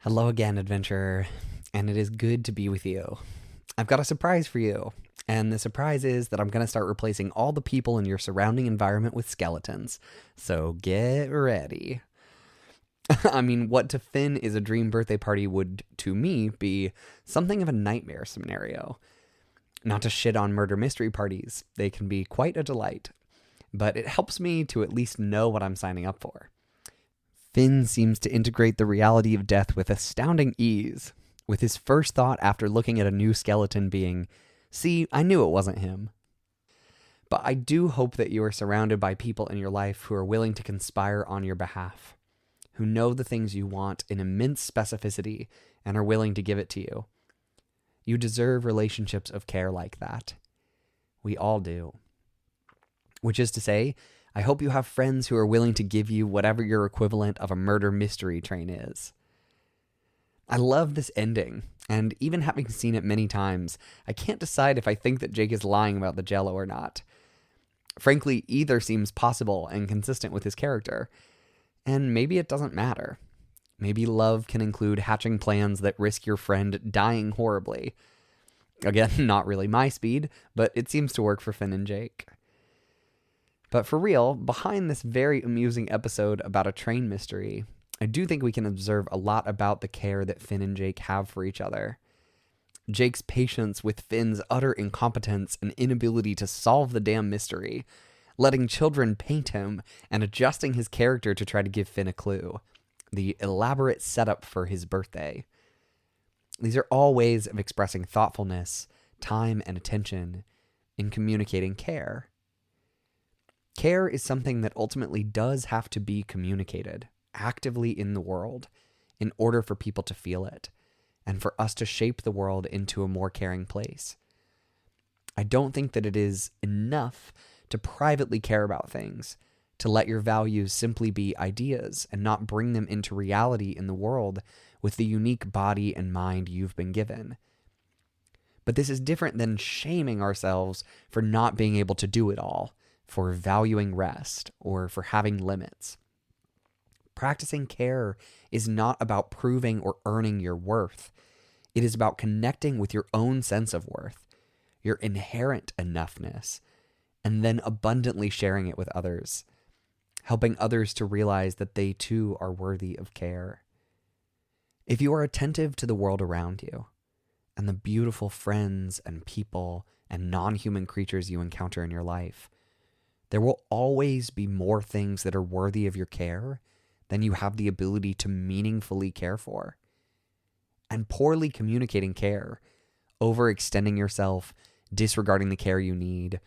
Hello again, adventurer, and it is good to be with you. I've got a surprise for you, and the surprise is that I'm going to start replacing all the people in your surrounding environment with skeletons. So get ready. I mean, what to Finn is a dream birthday party would, to me, be something of a nightmare scenario. Not to shit on murder mystery parties, they can be quite a delight, but it helps me to at least know what I'm signing up for. Finn seems to integrate the reality of death with astounding ease, with his first thought after looking at a new skeleton being, "See, I knew it wasn't him." But I do hope that you are surrounded by people in your life who are willing to conspire on your behalf, who know the things you want in immense specificity and are willing to give it to you. You deserve relationships of care like that. We all do. Which is to say, I hope you have friends who are willing to give you whatever your equivalent of a murder mystery train is. I love this ending, and even having seen it many times, I can't decide if I think that Jake is lying about the Jello or not. Frankly, either seems possible and consistent with his character, and maybe it doesn't matter. Maybe love can include hatching plans that risk your friend dying horribly. Again, not really my speed, but it seems to work for Finn and Jake. But for real, behind this very amusing episode about a train mystery, I do think we can observe a lot about the care that Finn and Jake have for each other. Jake's patience with Finn's utter incompetence and inability to solve the damn mystery, letting children paint him, and adjusting his character to try to give Finn a clue. The elaborate setup for his birthday. These are all ways of expressing thoughtfulness, time, and attention in communicating care. Care is something that ultimately does have to be communicated actively in the world in order for people to feel it and for us to shape the world into a more caring place. I don't think that it is enough to privately care about things, to let your values simply be ideas and not bring them into reality in the world with the unique body and mind you've been given. But this is different than shaming ourselves for not being able to do it all, for valuing rest, or for having limits. Practicing care is not about proving or earning your worth. It is about connecting with your own sense of worth, your inherent enoughness, and then abundantly sharing it with others, helping others to realize that they too are worthy of care. If you are attentive to the world around you, and the beautiful friends and people and non-human creatures you encounter in your life, there will always be more things that are worthy of your care than you have the ability to meaningfully care for. And poorly communicating care, overextending yourself, disregarding the care you need,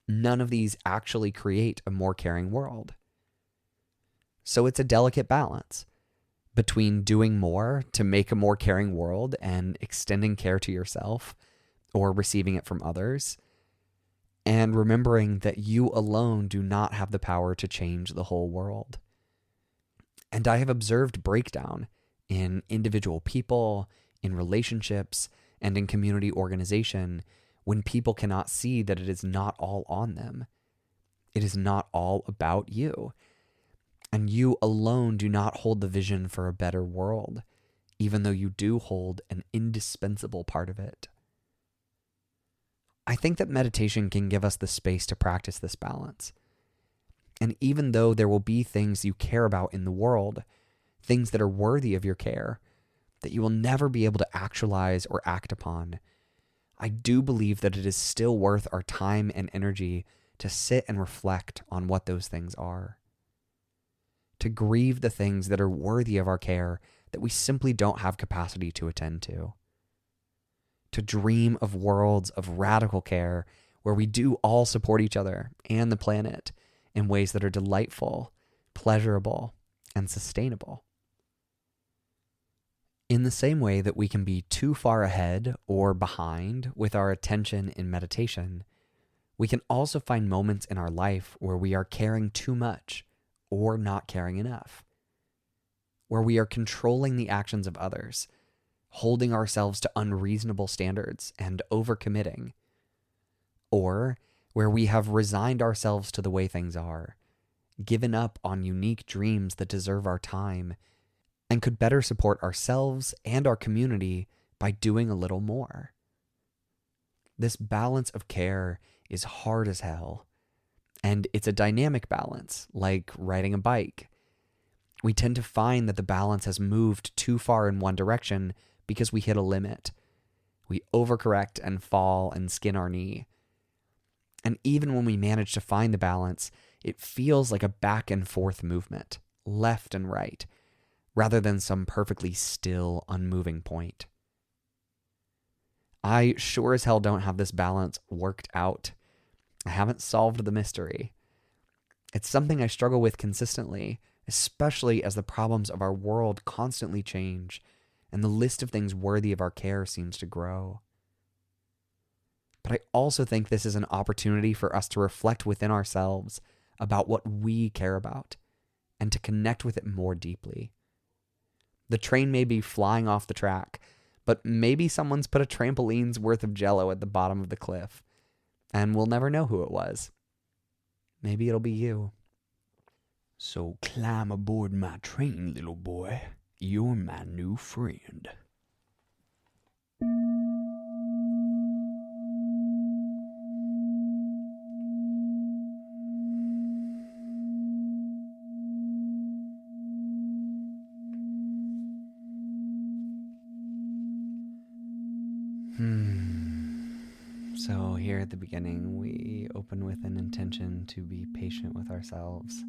none of these actually create a more caring world. So it's a delicate balance between doing more to make a more caring world and extending care to yourself or receiving it from others, and remembering that you alone do not have the power to change the whole world. And I have observed breakdown in individual people, in relationships, and in community organization when people cannot see that it is not all on them. It is not all about you. And you alone do not hold the vision for a better world, even though you do hold an indispensable part of it. I think that meditation can give us the space to practice this balance. And even though there will be things you care about in the world, things that are worthy of your care, that you will never be able to actualize or act upon, I do believe that it is still worth our time and energy to sit and reflect on what those things are. To grieve the things that are worthy of our care that we simply don't have capacity to attend to. To dream of worlds of radical care where we do all support each other and the planet in ways that are delightful, pleasurable, and sustainable. In the same way that we can be too far ahead or behind with our attention in meditation, we can also find moments in our life where we are caring too much or not caring enough, where we are controlling the actions of others, holding ourselves to unreasonable standards and overcommitting, or where we have resigned ourselves to the way things are, given up on unique dreams that deserve our time, and could better support ourselves and our community by doing a little more. This balance of care is hard as hell, and it's a dynamic balance, like riding a bike. We tend to find that the balance has moved too far in one direction because we hit a limit. We overcorrect and fall and skin our knee. And even when we manage to find the balance, it feels like a back and forth movement, left and right, rather than some perfectly still, unmoving point. I sure as hell don't have this balance worked out. I haven't solved the mystery. It's something I struggle with consistently, especially as the problems of our world constantly change and the list of things worthy of our care seems to grow. But I also think this is an opportunity for us to reflect within ourselves about what we care about and to connect with it more deeply. The train may be flying off the track, but maybe someone's put a trampoline's worth of Jell-O at the bottom of the cliff, and we'll never know who it was. Maybe it'll be you. So climb aboard my train, little boy. You're my new friend. So here at the beginning, we open with an intention to be patient with ourselves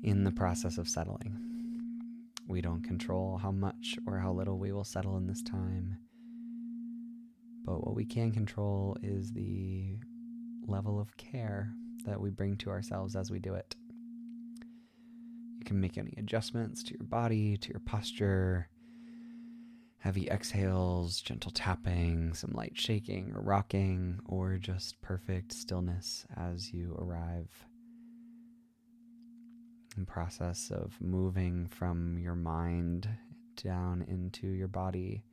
in the process of settling. We don't control how much or how little we will settle in this time, but what we can control is the level of care that we bring to ourselves as we do it. You can make any adjustments to your body, to your posture, heavy exhales, gentle tapping, some light shaking or rocking, or just perfect stillness as you arrive. The process of moving from your mind down into your body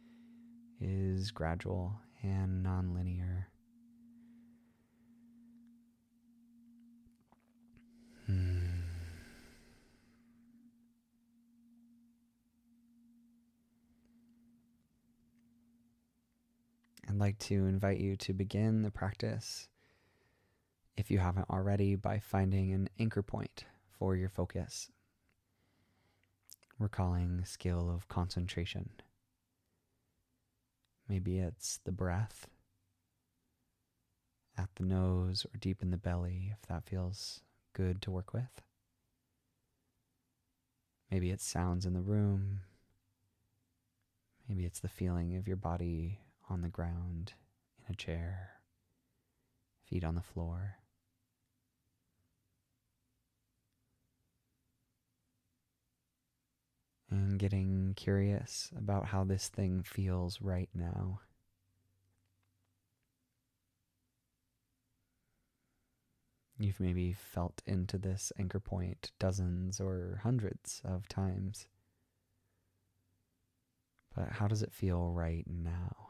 is gradual and non-linear. I'd like to invite you to begin the practice, if you haven't already, by finding an anchor point for your focus. We're calling the skill of concentration. Maybe it's the breath at the nose or deep in the belly, if that feels good to work with. Maybe it's sounds in the room. Maybe it's the feeling of your body on the ground, in a chair, feet on the floor. And getting curious about how this thing feels right now. You've maybe felt into this anchor point dozens or hundreds of times. But how does it feel right now?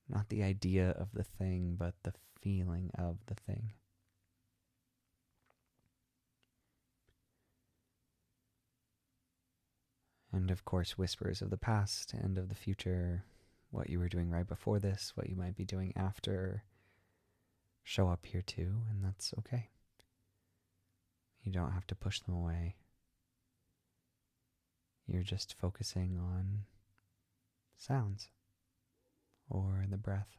Not the idea of the thing, but the feeling of the thing. And of course, whispers of the past and of the future, what you were doing right before this, what you might be doing after, show up here too, and that's okay. You don't have to push them away. You're just focusing on sounds or the breath.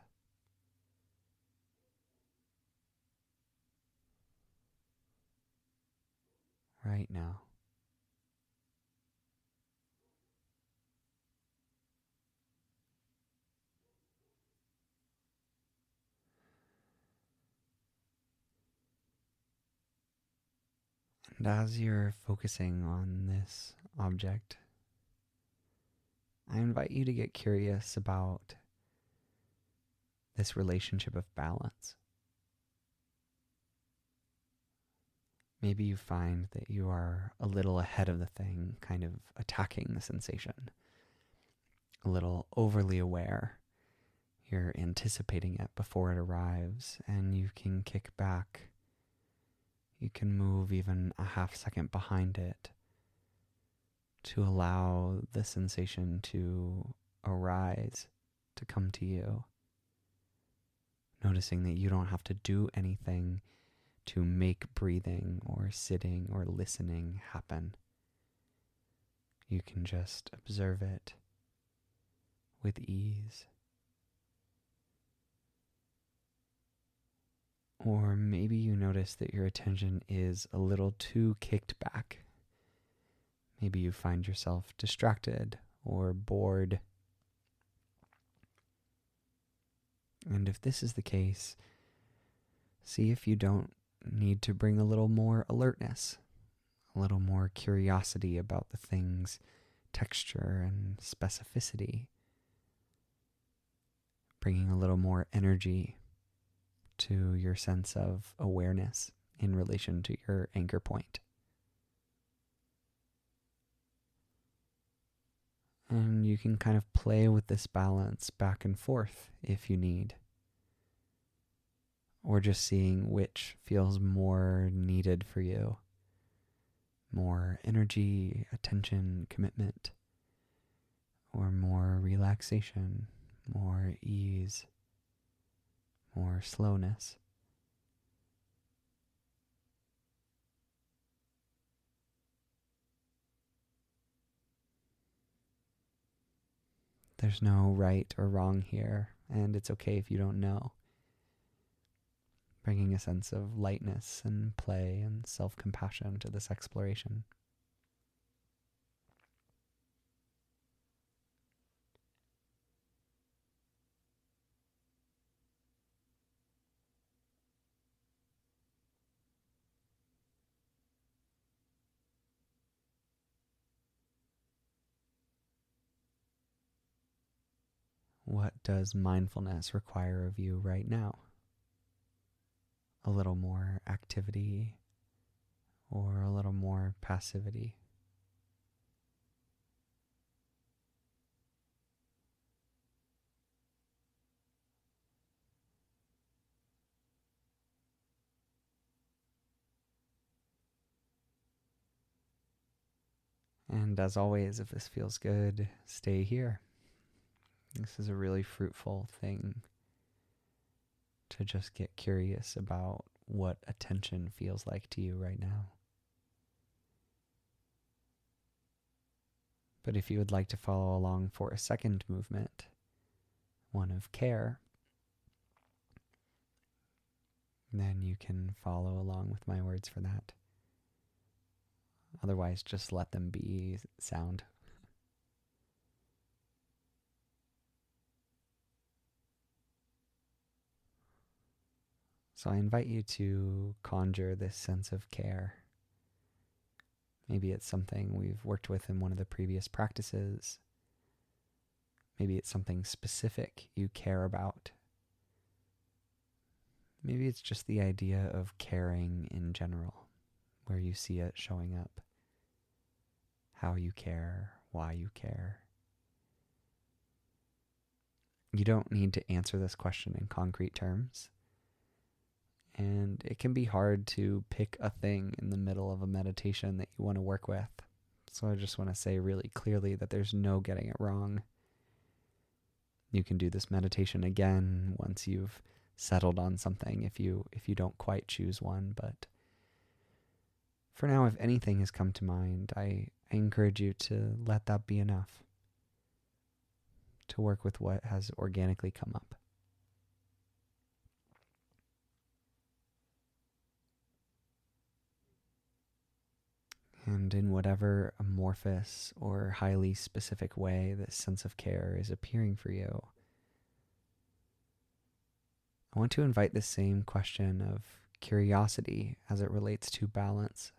Right now. And as you're focusing on this object, I invite you to get curious about this relationship of balance. Maybe you find that you are a little ahead of the thing, kind of attacking the sensation, a little overly aware. You're anticipating it before it arrives, and you can kick back. You can move even a half second behind it to allow the sensation to arise, to come to you. Noticing that you don't have to do anything to make breathing or sitting or listening happen. You can just observe it with ease. Or maybe you notice that your attention is a little too kicked back. Maybe you find yourself distracted or bored. And if this is the case, see if you don't need to bring a little more alertness, a little more curiosity about the thing's texture and specificity, bringing a little more energy to your sense of awareness in relation to your anchor point. And you can kind of play with this balance back and forth if you need. Or just seeing which feels more needed for you. More energy, attention, commitment. Or more relaxation, more ease, more slowness. There's no right or wrong here, and it's okay if you don't know. Bringing a sense of lightness and play and self-compassion to this exploration. What does mindfulness require of you right now? A little more activity or a little more passivity? And as always, if this feels good, stay here. This is a really fruitful thing to just get curious about what attention feels like to you right now. But if you would like to follow along for a second movement, one of care, then you can follow along with my words for that. Otherwise, just let them be sound. So I invite you to conjure this sense of care. Maybe it's something we've worked with in one of the previous practices. Maybe it's something specific you care about. Maybe it's just the idea of caring in general, where you see it showing up. How you care, why you care. You don't need to answer this question in concrete terms. And it can be hard to pick a thing in the middle of a meditation that you want to work with. So I just want to say really clearly that there's no getting it wrong. You can do this meditation again once you've settled on something if you don't quite choose one. But for now, if anything has come to mind, I encourage you to let that be enough. To work with what has organically come up. And in whatever amorphous or highly specific way this sense of care is appearing for you, I want to invite the same question of curiosity as it relates to balance.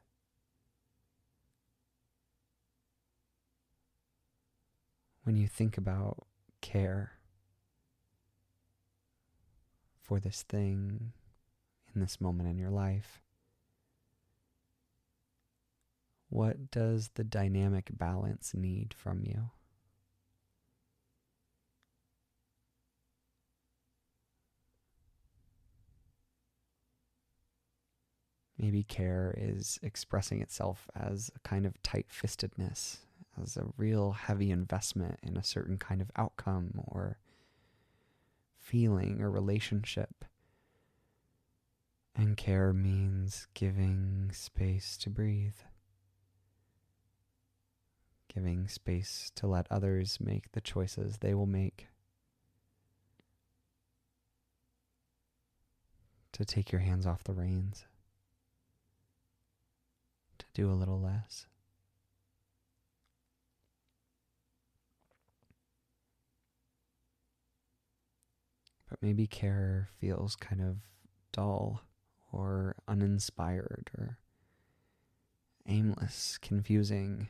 When you think about care for this thing in this moment in your life, what does the dynamic balance need from you? Maybe care is expressing itself as a kind of tight-fistedness, as a real heavy investment in a certain kind of outcome or feeling or relationship. And care means giving space to breathe, giving space to let others make the choices they will make, to take your hands off the reins, to do a little less. But maybe care feels kind of dull or uninspired or aimless, confusing,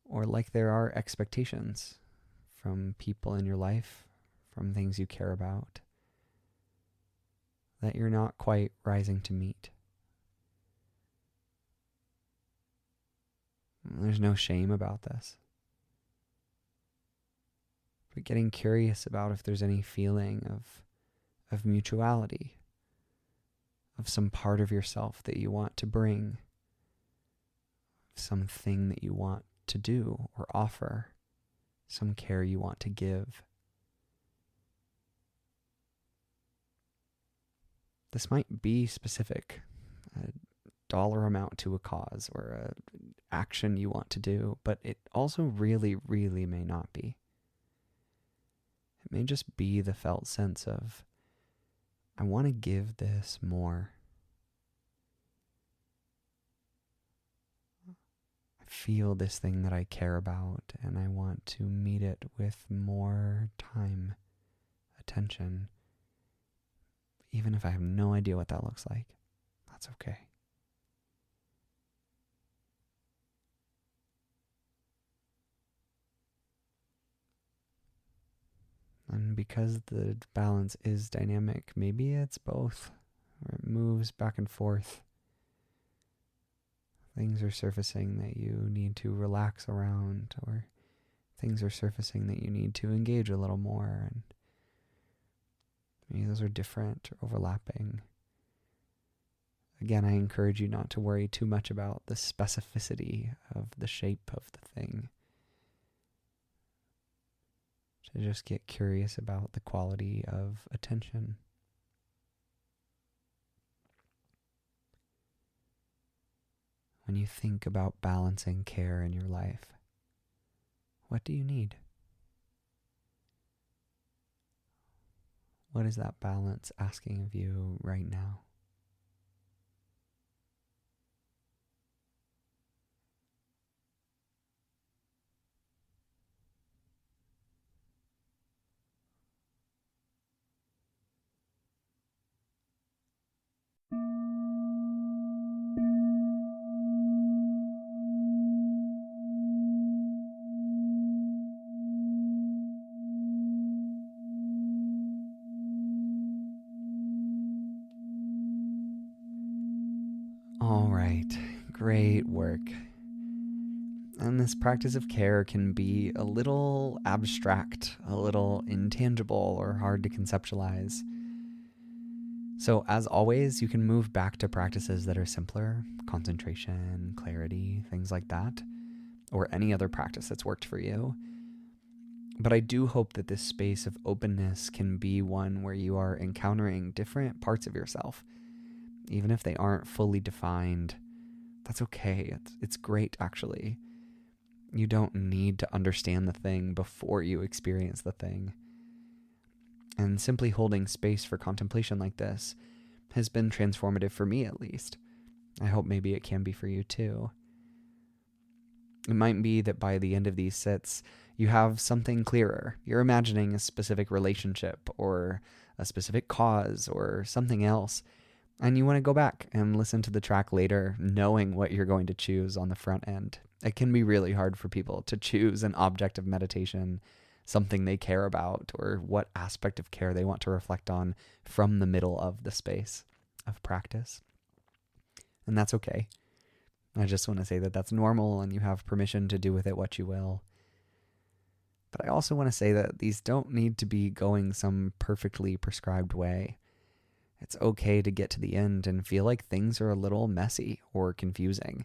or like there are expectations from people in your life, from things you care about, that you're not quite rising to meet. There's no shame about this. But getting curious about if there's any feeling of mutuality, of some part of yourself that you want to bring, something that you want to do or offer, some care you want to give. This might be specific, a dollar amount to a cause or an action you want to do, but it also really, really may not be. It may just be the felt sense of, I want to give this more. I feel this thing that I care about, and I want to meet it with more time, attention. Even if I have no idea what that looks like, that's okay. And because the balance is dynamic, maybe it's both, or it moves back and forth. Things are surfacing that you need to relax around, or things are surfacing that you need to engage a little more, and maybe those are different or overlapping. Again, I encourage you not to worry too much about the specificity of the shape of the thing. To just get curious about the quality of attention. When you think about balancing care in your life, what do you need? What is that balance asking of you right now? All right, great work. And this practice of care can be a little abstract, a little intangible, or hard to conceptualize. So as always, you can move back to practices that are simpler, concentration, clarity, things like that, or any other practice that's worked for you. But I do hope that this space of openness can be one where you are encountering different parts of yourself. Even if they aren't fully defined, that's okay. It's great, actually. You don't need to understand the thing before you experience the thing. And simply holding space for contemplation like this has been transformative for me, at least. I hope maybe it can be for you too. It might be that by the end of these sits, you have something clearer. You're imagining a specific relationship or a specific cause or something else. And you want to go back and listen to the track later, knowing what you're going to choose on the front end. It can be really hard for people to choose an object of meditation, something they care about, or what aspect of care they want to reflect on from the middle of the space of practice. And that's okay. I just want to say that that's normal and you have permission to do with it what you will. But I also want to say that these don't need to be going some perfectly prescribed way. It's okay to get to the end and feel like things are a little messy or confusing.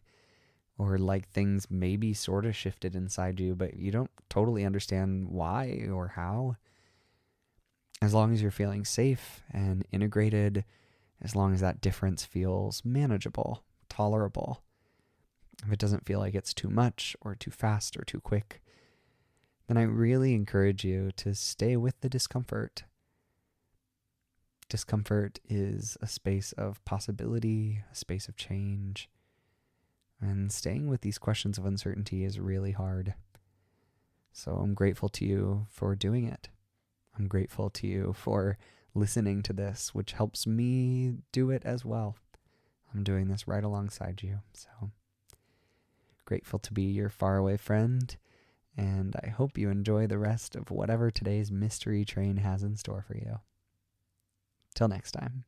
or like things maybe sort of shifted inside you, but you don't totally understand why or how. As long as you're feeling safe and integrated, as long as that difference feels manageable, tolerable, if it doesn't feel like it's too much or too fast or too quick, then I really encourage you to stay with the discomfort. Discomfort is a space of possibility, a space of change, and staying with these questions of uncertainty is really hard. So I'm grateful to you for doing it. I'm grateful to you for listening to this, which helps me do it as well. I'm doing this right alongside you. So grateful to be your faraway friend, and I hope you enjoy the rest of whatever today's mystery train has in store for you. Till next time.